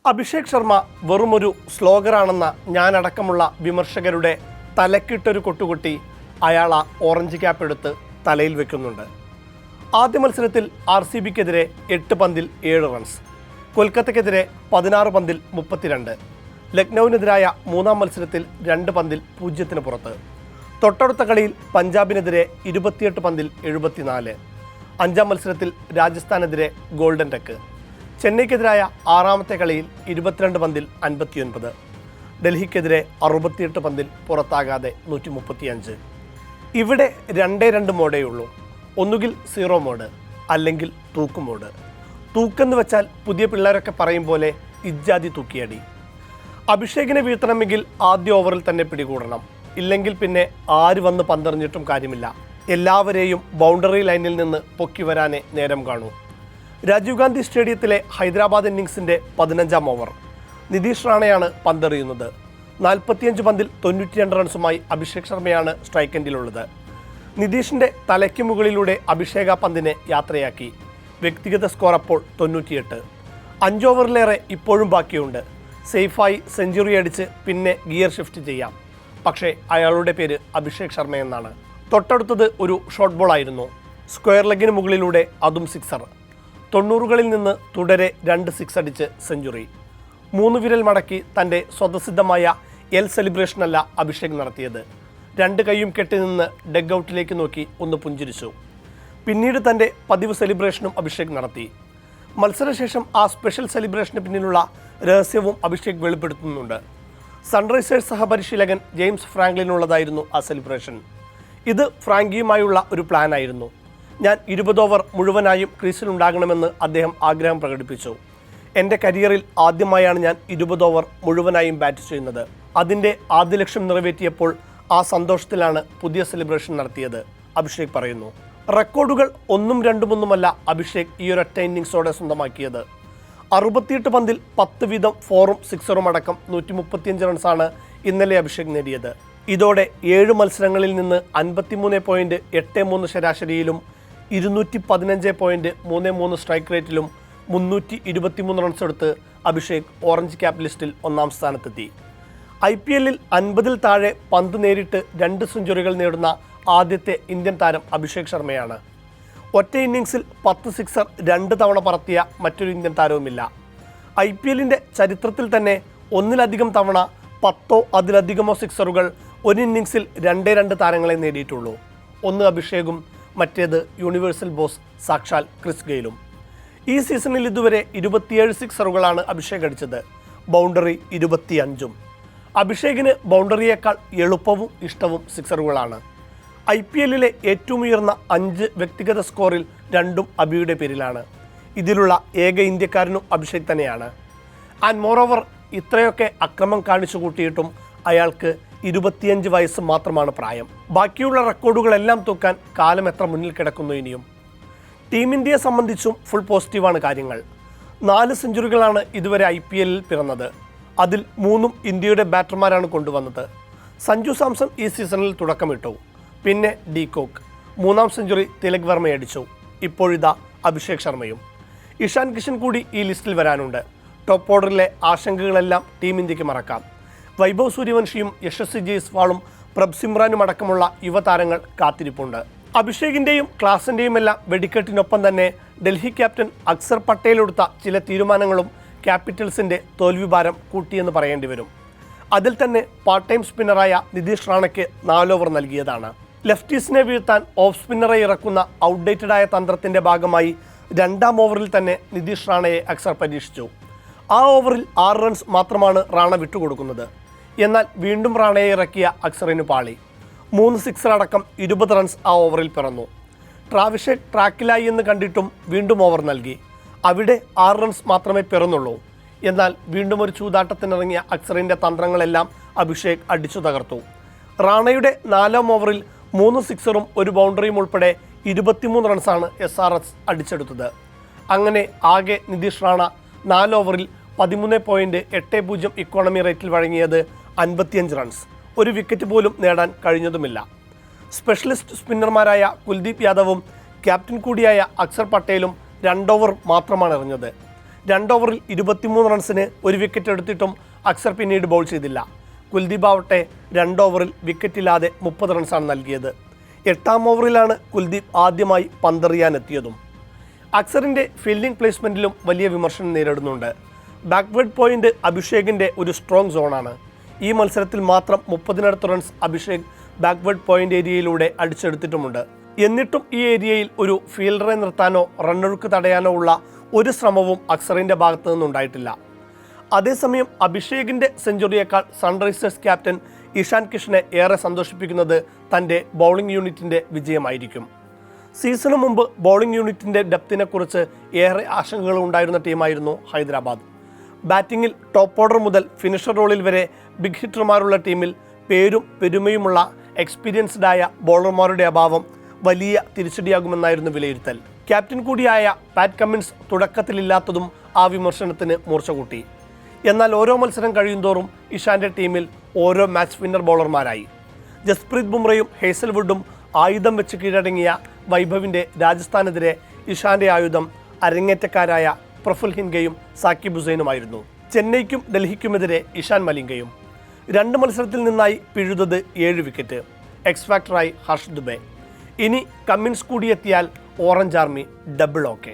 അഭിഷേക് ശർമ്മ വെറുമൊരു സ്ലോഗറാണെന്ന ഞാനടക്കമുള്ള വിമർശകരുടെ തലക്കിട്ടൊരു കൊട്ടുകൊട്ടി അയാൾ ആ ഓറഞ്ച് ക്യാപ്പ് എടുത്ത് തലയിൽ വെക്കുന്നുണ്ട്. ആദ്യ മത്സരത്തിൽ RCBക്കെതിരെ 8 പന്തിൽ 7 റൺസ്, കൊൽക്കത്തയ്ക്കെതിരെ 16 പന്തിൽ 32, ലക്നൌവിനെതിരായ മൂന്നാം മത്സരത്തിൽ 2 പന്തിൽ 0 പുറത്ത്, തൊട്ടടുത്ത കളിയിൽ പഞ്ചാബിനെതിരെ 28 പന്തിൽ 74, അഞ്ചാം മത്സരത്തിൽ രാജസ്ഥാനെതിരെ ഗോൾഡൻ ടക്ക്, ചെന്നൈക്കെതിരായ ആറാമത്തെ കളിയിൽ 22 പന്തിൽ 59, ഡൽഹിക്കെതിരെ 68 പന്തിൽ പുറത്താകാതെ 135. ഇവിടെ 2 മോഡേയുള്ളൂ. ഒന്നുകിൽ 0 മോഡ്, അല്ലെങ്കിൽ തൂക്ക് മോഡ്. തൂക്കെന്ന് വെച്ചാൽ പുതിയ പിള്ളേരൊക്കെ പറയും പോലെ ഇജ്ജാതി തൂക്കിയടി. അഭിഷേകിനെ വീഴ്ത്തണമെങ്കിൽ ആദ്യ ഓവറിൽ തന്നെ പിടികൂടണം. ഇല്ലെങ്കിൽ പിന്നെ ആര് വന്ന് പന്തെറിഞ്ഞിട്ടും കാര്യമില്ല. എല്ലാവരെയും ബൗണ്ടറി ലൈനിൽ നിന്ന് പൊക്കി വരാനേ നേരം കാണൂ. രാജീവ് ഗാന്ധി സ്റ്റേഡിയത്തിലെ ഹൈദരാബാദ് ഇന്നിംഗ്സിൻ്റെ 15-ാം ഓവർ നിതീഷ് റാണയാണ് പന്തെറിയുന്നത്. 45 പന്തിൽ 92 റൺസുമായി അഭിഷേക് ശർമ്മയാണ് സ്ട്രൈക്ക് എൻഡിലുള്ളത്. നിതീഷിൻ്റെ തലയ്ക്ക് മുകളിലൂടെ അഭിഷേക പന്തിനെ യാത്രയാക്കി. വ്യക്തിഗത സ്കോർ അപ്പോൾ 98. 5 ഓവറിലേറെ ഇപ്പോഴും ബാക്കിയുണ്ട്. സേഫായി സെഞ്ചുറി അടിച്ച് പിന്നെ ഗിയർ ഷിഫ്റ്റ് ചെയ്യാം. പക്ഷേ അയാളുടെ പേര് അഭിഷേക് ശർമ്മ എന്നാണ്. തൊട്ടടുത്തത് ഒരു ഷോർട്ട് ബോൾ ആയിരുന്നു. സ്ക്വയർ ലെഗിന് മുകളിലൂടെ അതും സിക്സർ. 90കളിൽ നിന്ന് തുടരെ 2 സിക്സ് അടിച്ച് സെഞ്ചുറി. 3 വിരൽ മടക്കി തൻ്റെ സ്വതസിദ്ധമായ സെലിബ്രേഷനല്ല അഭിഷേക് നടത്തിയത്. 2 കൈയും കെട്ടി നിന്ന് ഡഗ് ഔട്ടിലേക്ക് നോക്കി ഒന്ന് പുഞ്ചിരിച്ചു. പിന്നീട് തൻ്റെ പതിവ് സെലിബ്രേഷനും അഭിഷേക് നടത്തി. മത്സരശേഷം ആ സ്പെഷ്യൽ സെലിബ്രേഷന് പിന്നിലുള്ള രഹസ്യവും അഭിഷേക് വെളിപ്പെടുത്തുന്നുണ്ട്. സൺറൈസേഴ്സ് സഹപരിശീലകൻ ജെയിംസ് ഫ്രാങ്ക്ലിനുള്ളതായിരുന്നു ആ സെലിബ്രേഷൻ. ഇത് ഫ്രാങ്കിയുമായുള്ള ഒരു പ്ലാനായിരുന്നു. ഞാൻ 20 ഓവർ മുഴുവനായും ക്രീസിലുണ്ടാകണമെന്ന് അദ്ദേഹം ആഗ്രഹം പ്രകടിപ്പിച്ചു. എൻ്റെ കരിയറിൽ ആദ്യമായാണ് ഞാൻ 20 ഓവർ മുഴുവനായും ബാറ്റ് ചെയ്യുന്നത്. അതിൻ്റെ ആദ്യ ലക്ഷ്യം നിറവേറ്റിയപ്പോൾ ആ സന്തോഷത്തിലാണ് പുതിയ സെലിബ്രേഷൻ നടത്തിയത്, അഭിഷേക് പറയുന്നു. റെക്കോർഡുകൾ 1ഉം 2ഉമൊന്നുമല്ല അഭിഷേക് ഈ ഒരൊറ്റ ഇന്നിംഗ്സോടെ സ്വന്തമാക്കിയത്. 68 പന്തിൽ 10 വീതം 4ഉം 6ഉം അടക്കം 135 റൺസാണ് ഇന്നലെ അഭിഷേക് നേടിയത്. ഇതോടെ 7 മത്സരങ്ങളിൽ നിന്ന് 53.83 ശരാശരിയിലും 215.33 സ്ട്രൈക്ക് റേറ്റിലും 323 റൺസ് എടുത്ത് അഭിഷേക് ഓറഞ്ച് ക്യാപ്പ് ലിസ്റ്റിൽ 1ാം സ്ഥാനത്തെത്തി. IPLൽ 50-ൽ താഴെ പന്ത് നേരിട്ട് 2 സെഞ്ചുറികൾ നേടുന്ന ആദ്യത്തെ ഇന്ത്യൻ താരം അഭിഷേക് ശർമ്മയാണ്. ഒറ്റ ഇന്നിംഗ്സിൽ 10 സിക്സർ 2 തവണ പറത്തിയ മറ്റൊരു ഇന്ത്യൻ താരവുമില്ല. IPLൻ്റെ ചരിത്രത്തിൽ തന്നെ ഒന്നിലധികം തവണ 10ഓ അതിലധികമോ സിക്സറുകൾ ഒരു ഇന്നിംഗ്സിൽ 2 താരങ്ങളെ നേടിയിട്ടുള്ളൂ. ഒന്ന് അഭിഷേകും മറ്റേത് യൂണിവേഴ്സൽ ബോസ് സാക്ഷാൽ ക്രിസ് ഗെയിലും. ഈ സീസണിൽ ഇതുവരെ 27 സിക്സറുകളാണ് അഭിഷേക് അടിച്ചത്. ബൗണ്ടറി 25. അഭിഷേകിന് ബൗണ്ടറിയേക്കാൾ എളുപ്പവും ഇഷ്ടവും സിക്സറുകളാണ്. IPLലെ ഏറ്റവും ഉയർന്ന 5 വ്യക്തിഗത സ്കോറിൽ 2ഉം അഭിയുടെ പേരിലാണ്. ഇതിലുള്ള ഏക ഇന്ത്യക്കാരനും അഭിഷേക് തന്നെയാണ്. ആൻഡ് മോറോവർ ഇത്രയൊക്കെ അക്രമം കാണിച്ചു കൂട്ടിയിട്ടും അയാൾക്ക് 25 വയസ്സ് മാത്രമാണ് പ്രായം. ബാക്കിയുള്ള റെക്കോർഡുകളെല്ലാം തൂക്കാൻ കാലം എത്ര മുന്നിൽ കിടക്കുന്നു ഇനിയും. ടീം ഇന്ത്യയെ സംബന്ധിച്ചും ഫുൾ പോസിറ്റീവാണ് കാര്യങ്ങൾ. 4 സെഞ്ചുറികളാണ് ഇതുവരെ IPLൽ പിറന്നത്. അതിൽ 3ഉം ഇന്ത്യയുടെ ബാറ്റർമാരാണ് കൊണ്ടുവന്നത്. സഞ്ജു സാംസൺ ഈ സീസണിൽ തുടക്കമിട്ടു. പിന്നെ ഡി കോക്ക്. 3ാം സെഞ്ചുറി തിലക് വർമ്മയടിച്ചു. ഇപ്പോഴിതാ അഭിഷേക് ശർമ്മയും. ഇഷാൻ കിഷൻ കൂടി ഈ ലിസ്റ്റിൽ വരാനുണ്ട്. ടോപ്പ് ഓർഡറിലെ ആശങ്കകളെല്ലാം ടീം ഇന്ത്യക്ക് മറക്കാം. വൈഭവ് സൂര്യവംശിയും യശസ്വി ജയ്സ്വാളും പ്രഭ് സിമ്രാനും അടക്കമുള്ള യുവതാരങ്ങൾ കാത്തിരിപ്പുണ്ട്. അഭിഷേകിൻ്റെയും ക്ലാസിൻ്റെയും എല്ലാം വെടിക്കെട്ടിനൊപ്പം തന്നെ ഡൽഹി ക്യാപ്റ്റൻ അക്സർ പട്ടേൽ എടുത്ത ചില തീരുമാനങ്ങളും ക്യാപിറ്റൽസിൻ്റെ തോൽവിഭാരം കൂട്ടിയെന്ന് പറയേണ്ടി വരും. അതിൽ തന്നെ പാർട്ട് ടൈം സ്പിന്നറായ നിതീഷ് റാണയ്ക്ക് 4 ഓവർ നൽകിയതാണ്. ലെഫ്റ്റീസിനെ വീഴ്ത്താൻ ഓഫ് സ്പിന്നറെ ഇറക്കുന്ന ഔട്ട്ഡേറ്റഡായ തന്ത്രത്തിൻ്റെ ഭാഗമായി 2ാം ഓവറിൽ തന്നെ നിതീഷ് റാണയെ അക്സർ പരീക്ഷിച്ചു. ആ ഓവറിൽ 6 റൺസ് മാത്രമാണ് റാണ വിട്ടുകൊടുക്കുന്നത്. എന്നാൽ വീണ്ടും റാണയെ ഇറക്കിയ അക്സറിന് പാളി. 3 സിക്സർ അടക്കം 20 റൺസ് ആ ഓവറിൽ പിറന്നു. ട്രാവിഷേക് ട്രാക്കിലായി എന്ന് കണ്ടിട്ടും വീണ്ടും ഓവർ നൽകി. അവിടെ 6 റൺസ് മാത്രമേ പിറന്നുള്ളൂ. എന്നാൽ വീണ്ടും ഒരു ചൂതാട്ടത്തിനിറങ്ങിയ അക്സറിൻ്റെ തന്ത്രങ്ങളെല്ലാം അഭിഷേക് അടിച്ചു തകർത്തു. റാണയുടെ 4ാം ഓവറിൽ 3 സിക്സറും ഒരു ബൗണ്ടറിയും ഉൾപ്പെടെ 23 റൺസാണ് SRS അടിച്ചെടുത്തത്. അങ്ങനെ ആകെ നിതീഷ് റാണ 4 ഓവറിൽ 13.80 ഇക്കോണമി റേറ്റിൽ വഴങ്ങിയത് 55 റൺസ്. ഒരു വിക്കറ്റ് പോലും നേടാൻ കഴിഞ്ഞതുമില്ല. സ്പെഷ്യലിസ്റ്റ് സ്പിന്നർമാരായ കുൽദീപ് യാദവും ക്യാപ്റ്റൻ കൂടിയായ അക്സർ പട്ടേലും 2 ഓവർ മാത്രമാണ് എറിഞ്ഞത്. 2 ഓവറിൽ 23 റൺസിന് ഒരു വിക്കറ്റ് എടുത്തിട്ടും അക്സർ പിന്നീട് ബൗൾ ചെയ്തില്ല. കുൽദീപ് ആവട്ടെ 2 ഓവറിൽ വിക്കറ്റില്ലാതെ 30 റൺസാണ് നൽകിയത്. 8ാം ഓവറിലാണ് കുൽദീപ് ആദ്യമായി പന്തെറിയാനെത്തിയതും. അക്സറിൻ്റെ ഫീൽഡിംഗ് പ്ലേസ്മെൻറ്റിലും വലിയ വിമർശനം നേരിടുന്നുണ്ട്. ബാക്ക്വേർഡ് പോയിന്റ് അഭിഷേകിൻ്റെ ഒരു സ്ട്രോങ് സോണാണ്. ഈ മത്സരത്തിൽ മാത്രം 30-നടുത്ത് റൺസ് അഭിഷേക് ബാക്ക്വേർഡ് പോയിന്റ് ഏരിയയിലൂടെ അടിച്ചെടുത്തിട്ടുമുണ്ട്. എന്നിട്ടും ഈ ഏരിയയിൽ ഒരു ഫീൽഡറെ നിർത്താനോ റണ്ണൊഴുക്ക് തടയാനോ ഉള്ള ഒരു ശ്രമവും അക്സറിൻ്റെ ഭാഗത്തു നിന്നുണ്ടായിട്ടില്ല. അതേസമയം അഭിഷേകിൻ്റെ സെഞ്ചുറിയേക്കാൾ സൺറൈസേഴ്സ് ക്യാപ്റ്റൻ ഇഷാൻ കിഷനെ ഏറെ സന്തോഷിപ്പിക്കുന്നത് തൻ്റെ ബൗളിംഗ് യൂണിറ്റിൻ്റെ വിജയമായിരിക്കും. സീസണിന് മുമ്പ് ബൗളിംഗ് യൂണിറ്റിൻ്റെ ഡെപ്തിനെക്കുറിച്ച് ഏറെ ആശങ്കകൾ ഉണ്ടായിരുന്ന ടീമായിരുന്നു ഹൈദരാബാദ്. ബാറ്റിങ്ങിൽ ടോപ്പ് ഓർഡർ മുതൽ ഫിനിഷർ റോളിൽ വരെ ബിഗ് ഹിറ്റർമാരുള്ള ടീമിൽ പേരും പെരുമയുമുള്ള എക്സ്പീരിയൻസ്ഡായ ബൗളർമാരുടെ അഭാവം വലിയ തിരിച്ചടിയാകുമെന്നായിരുന്നു വിലയിരുത്തൽ. ക്യാപ്റ്റൻ കൂടിയായ പാറ്റ് കമ്മിൻസ് തുടക്കത്തിലില്ലാത്തതും ആ വിമർശനത്തിന് മൂർച്ച കൂട്ടി. എന്നാൽ ഓരോ മത്സരം കഴിയുന്തോറും ഇഷാന്റെ ടീമിൽ ഓരോ മാച്ച് വിന്നർ ബൗളർമാരായി. ജസ്പ്രീത് ബുംറയും ഹേസൽവുഡും ആയുധം വെച്ച് കീഴടങ്ങിയ വൈഭവിൻ്റെ രാജസ്ഥാനെതിരെ ഇഷാന്റെ ആയുധം അരങ്ങേറ്റക്കാരായ പ്രഫുൽ ഹിൻഗയും സാക്കിബ് ഹുസൈനുമായിരുന്നു. ചെന്നൈക്കും ഡൽഹിക്കുമെതിരെ ഇഷാൻ മലിംഗയും. 2 മത്സരത്തിൽ നിന്നായി പിഴുതത് 7 വിക്കറ്റ്. എക്സ് ഫാക്ടറായി ഹർഷ് ദുബെ. ഇനി കമ്മിൻസ് കൂടിയെത്തിയാൽ ഓറഞ്ച് ആർമി ഡബിൾ ഓക്കെ.